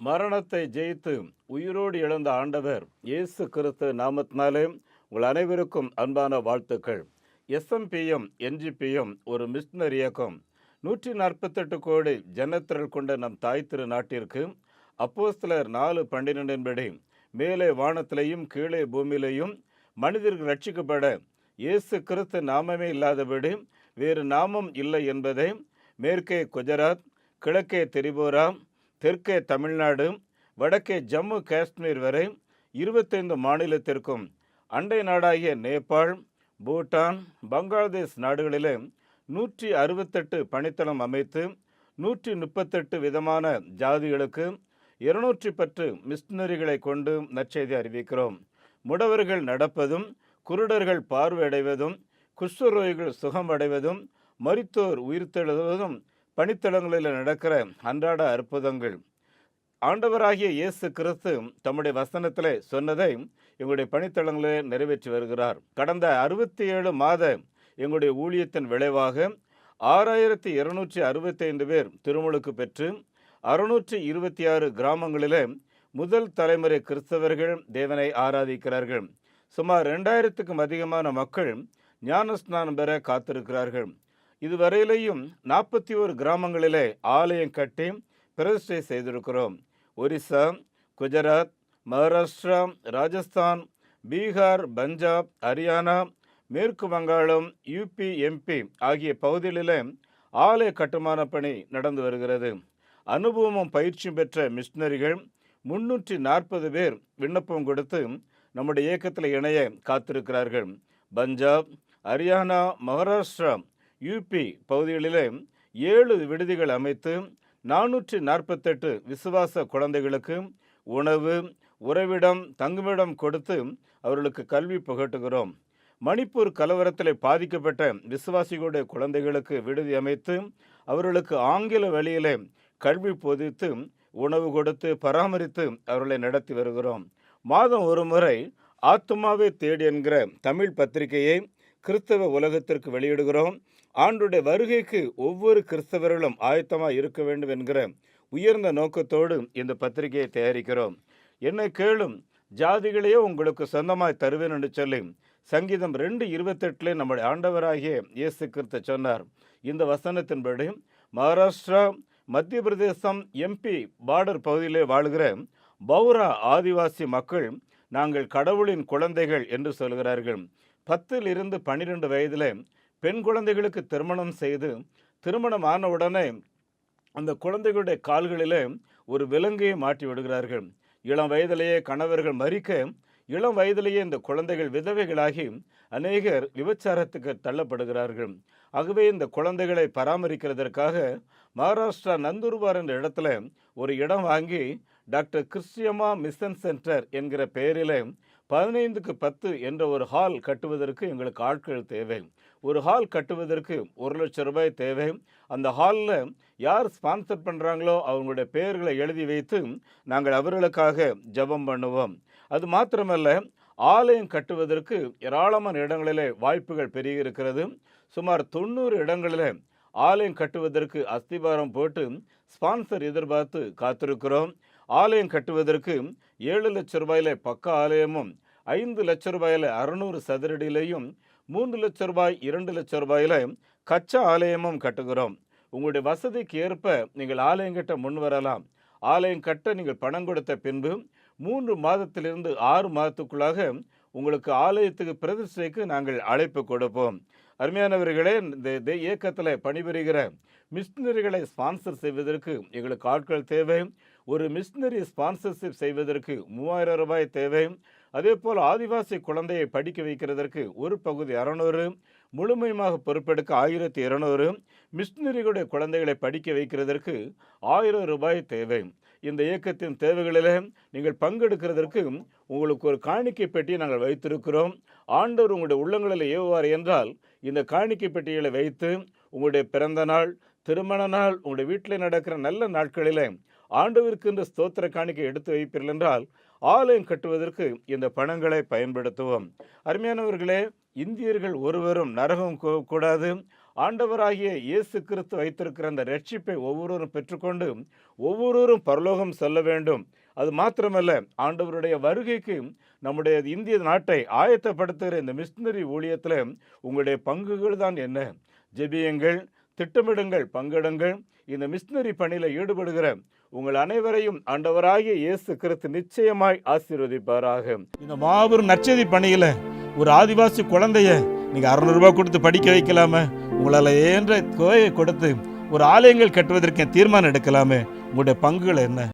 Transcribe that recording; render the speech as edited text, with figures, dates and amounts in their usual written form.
மரணத்தை ஜெயித்து உயிரோடு எழுந்த ஆண்டவர் இயேசு கிறிஸ்து நாமத்தினாலே உங்கள் அனைவருக்கும் அன்பான வாழ்த்துக்கள். எஸ்எம்பிஎம் என்ஜிபிஎம் ஒரு மிஷனரி இயக்கம். 148 கோடி ஜனத்திரள் கொண்ட நம் தாய் திரு நாட்டிற்கு அப்போஸ்தலர் 4:12 படி மேலே வானத்திலையும் கீழே பூமியிலையும் மனிதர்கள் ரட்சிக்கப்பட இயேசு கிறிஸ்து நாமமே இல்லாதபடி வேறு நாமம் இல்லை என்பதை மேற்கே குஜராத், கிழக்கே திரிபுரா, தெற்கே தமிழ்நாடு, வடக்கே ஜம்மு காஷ்மீர் வரை 25 மாநிலத்திற்கும் அண்டை நாடாகிய நேபாள், பூட்டான், பங்களாதேஷ் நாடுகளிலே 168 பணித்தளம் அமைத்து 138 விதமான ஜாதிகளுக்கு 210 மிஷனரிகளை கொண்டு நற்செய்தி அறிவிக்கிறோம். முடவர்கள் நடப்பதும், குருடர்கள் பார்வையடைவதும், குஷ்டரோகிகள் சுகமடைவதும், மரித்தோர் உயிர்த்தெழுவதும் பணித்தளங்களில் நடக்கிற அன்றாட அற்புதங்கள். ஆண்டவராகிய இயேசு கிறிஸ்து தம்முடைய வசனத்திலே சொன்னதை எங்களுடைய பணித்தளங்களிலே நிறைவேற்றி வருகிறார். கடந்த 67 மாத எங்களுடைய ஊழியத்தின் விளைவாக 6265 பேர் திருமுழுக்கு பெற்று 626 கிராமங்களிலே முதல் தலைமுறை கிறிஸ்தவர்கள் தேவனை ஆராதிக்கிறார்கள். சுமார் 2000க்கும் அதிகமான மக்கள் ஞானஸ்நானம் பெற காத்திருக்கிறார்கள். இதுவரையிலேயும் 41 கிராமங்களிலே ஆலயம் கட்டி பிரதிஷ்டை செய்திருக்கிறோம். ஒரிசா, குஜராத், மகாராஷ்டிரா, ராஜஸ்தான், பீகார், பஞ்சாப், ஹரியானா, மேற்கு வங்காளம், யூபி, எம்பி ஆகிய பகுதிகளிலே ஆலய கட்டுமான பணி நடந்து வருகிறது. அனுபவமும் பயிற்சியும் பெற்ற மிஷனரிகள் 340 பேர் விண்ணப்பம் கொடுத்து நம்முடைய இயக்கத்தில் இணைய காத்திருக்கிறார்கள். பஞ்சாப், ஹரியானா, மகாராஷ்டிரா, யூபி பகுதிகளிலே 7 விடுதிகள் அமைத்து 448 விசுவாச குழந்தைகளுக்கு உணவு, உறைவிடம், தங்குமிடம் கொடுத்து அவர்களுக்கு கல்வி புகட்டுகிறோம். மணிப்பூர் கலவரத்தில் பாதிக்கப்பட்ட விசுவாசிகளுடைய குழந்தைகளுக்கு விடுதி அமைத்து அவர்களுக்கு ஆங்கில வழியிலே கல்வி போதித்து உணவு கொடுத்து பராமரித்து அவர்களை நடத்தி வருகிறோம். மாதம் ஒரு முறை ஆத்துமாவை தேடி என்கிற தமிழ் பத்திரிகையை கிறிஸ்தவ உலகத்திற்கு வெளியிடுகிறோம். ஆண்டுடைய வருகைக்கு ஒவ்வொரு கிறிஸ்தவர்களும் ஆயத்தமாக இருக்க வேண்டும் என்கிற உயர்ந்த நோக்கத்தோடு இந்த பத்திரிகையை தயாரிக்கிறோம். என்னை கேளும், ஜாதிகளையே உங்களுக்கு சொந்தமாய் தருவேன் என்று சொல்லி சங்கீதம் 2:28 நம்முடைய ஆண்டவராகிய இயேசு கிறிஸ்து சொன்னார். இந்த வசனத்தின்படி மகாராஷ்டிரா, மத்திய பிரதேசம், எம்பி பார்டர் பகுதியிலே வாழ்கிற பௌரா ஆதிவாசி மக்கள் நாங்கள் கடவுளின் குழந்தைகள் என்று சொல்கிறார்கள். 10 to 12 வயதில் பெண் குழந்தைகளுக்கு திருமணம் செய்து திருமணம் ஆன உடனே அந்த குழந்தைகளுடைய கால்களிலே ஒரு விலங்கையை மாட்டி விடுகிறார்கள். இளம் வயதிலேயே கணவர்கள் மரிக்க இளம் வயதிலேயே இந்த குழந்தைகள் விதவைகளாகி அநேகர் விபச்சாரத்துக்கு தள்ளப்படுகிறார்கள். ஆகவே இந்த குழந்தைகளை பராமரிக்கிறதற்காக மகாராஷ்டிரா நந்தூர்பார் என்ற இடத்துல ஒரு இடம் வாங்கி டாக்டர் கிறிஸ்டியம்மா மிஷன் சென்டர் என்கிற பெயரில் 15x10 என்ற ஒரு ஹால் கட்டுவதற்கு எங்களுக்கு ஆட்கள் தேவை. ஒரு ஹால் கட்டுவதற்கு 1 லட்சம் ரூபாய் தேவை. அந்த ஹாலில் யார் ஸ்பான்சர் பண்ணுறாங்களோ அவங்களுடைய பெயர்களை எழுதி வைத்து நாங்கள் அவர்களுக்காக ஜெபம் பண்ணுவோம். அது மாத்திரமல்ல, ஆலயம் கட்டுவதற்கு ஏராளமான இடங்களிலே வாய்ப்புகள் பெருகி இருக்கிறது. சுமார் 90 இடங்களில் ஆலயம் கட்டுவதற்கு அஸ்திபாரம் போட்டு ஸ்பான்சர் எதிர்பார்த்து காத்திருக்கிறோம். ஆலயம் கட்டுவதற்கு 7 லட்சம் ரூபாயில பக்க ஆலயமும், 5 லட்சம் ரூபாயில 600 சதுரடியிலையும், 3 லட்சம் ரூபாய், 2 லட்சம் ரூபாயில கச்சா ஆலயமும் கட்டுகிறோம். உங்களுடைய வசதிக்கு ஏற்ப நீங்கள் ஆலயம் கட்ட முன் வரலாம். ஆலயம் கட்ட நீங்கள் பணம் கொடுத்த பின்பு 3 மாதத்திலிருந்து 6 மாதத்துக்குள்ளாக உங்களுக்கு ஆலயத்துக்கு பிரதிஷ்டைக்கு நாங்கள் அழைப்பு கொடுப்போம். அருமையானவர்களே, இந்த இயக்கத்தில் பணிபுரிகிற மிஷனரிகளை ஸ்பான்சர் செய்வதற்கு எங்களுக்கு ஆட்கள் தேவை. ஒரு மிஷனரி ஸ்பான்சர்ஷிப் செய்வதற்கு 3000 ரூபாய் தேவை. அதே போல் ஆதிவாசி குழந்தையை படிக்க வைக்கிறதற்கு ஒரு பகுதி 600, முழுமையாக பொறுப்பெடுக்க 1200, மிஷனரிகளுடைய குழந்தைகளை படிக்க வைக்கிறதற்கு 1000 ரூபாய் தேவை. இந்த இயக்கத்தின் தேவைகளில் நீங்கள் பங்கெடுக்கிறதற்கு உங்களுக்கு ஒரு காணிக்கை பெட்டியை நாங்கள் வைத்திருக்கிறோம். ஆண்டவர் உங்களுடைய உள்ளங்களில் ஏவுவார் என்றால் இந்த காணிக்கை பெட்டிகளை வைத்து உங்களுடைய பிறந்த நாள், திருமண நாள், உங்களுடைய வீட்டில் நடக்கிற நல்ல நாட்களில் ஆண்டவருக்கு இந்த ஸ்தோத்திர காணிக்கை எடுத்து வைப்பீர்கள் என்றால் ஆலயம் கட்டுவதற்கு இந்த பணங்களை பயன்படுத்துவோம். அருமையானவர்களே, இந்தியர்கள் ஒருவரும் நரகம் கூடாது, ஆண்டவராகிய இயேசு கிறிஸ்து வைத்திருக்கிற அந்த ரட்சிப்பை ஒவ்வொருவரும் பெற்றுக்கொண்டு ஒவ்வொருவரும் பரலோகம் செல்ல வேண்டும். அது மாத்திரமல்ல, ஆண்டவருடைய வருகைக்கு நம்முடைய இந்திய நாட்டை ஆயத்தப்படுத்துகிற இந்த மிஷினரி ஊழியத்தில் உங்களுடைய பங்குகள் தான் என்ன? ஜெபியுங்கள், திட்டமிடுங்கள், பங்கிடுங்கள். இந்த மிஷினரி பணியில் ஈடுபடுகிற உங்கள் அனைவரையும் ஆண்டவராகிய இயேசு கிறிஸ்து நிச்சயமாய் ஆசீர்வதிப்பாராக. இந்த மாபெரும் நற்செய்தி பணியில் ஒரு ஆதிவாசி குழந்தைய நீங்க 600 ரூபாய் கொடுத்து படிக்க வைக்கலாமே, உங்களால் ஏன்ற தொகையை கொடுத்து ஒரு ஆலயங்கள் கட்டுவதற்கு தீர்மானம் எடுக்கலாமே. உங்களுடைய பங்குகள் என்ன?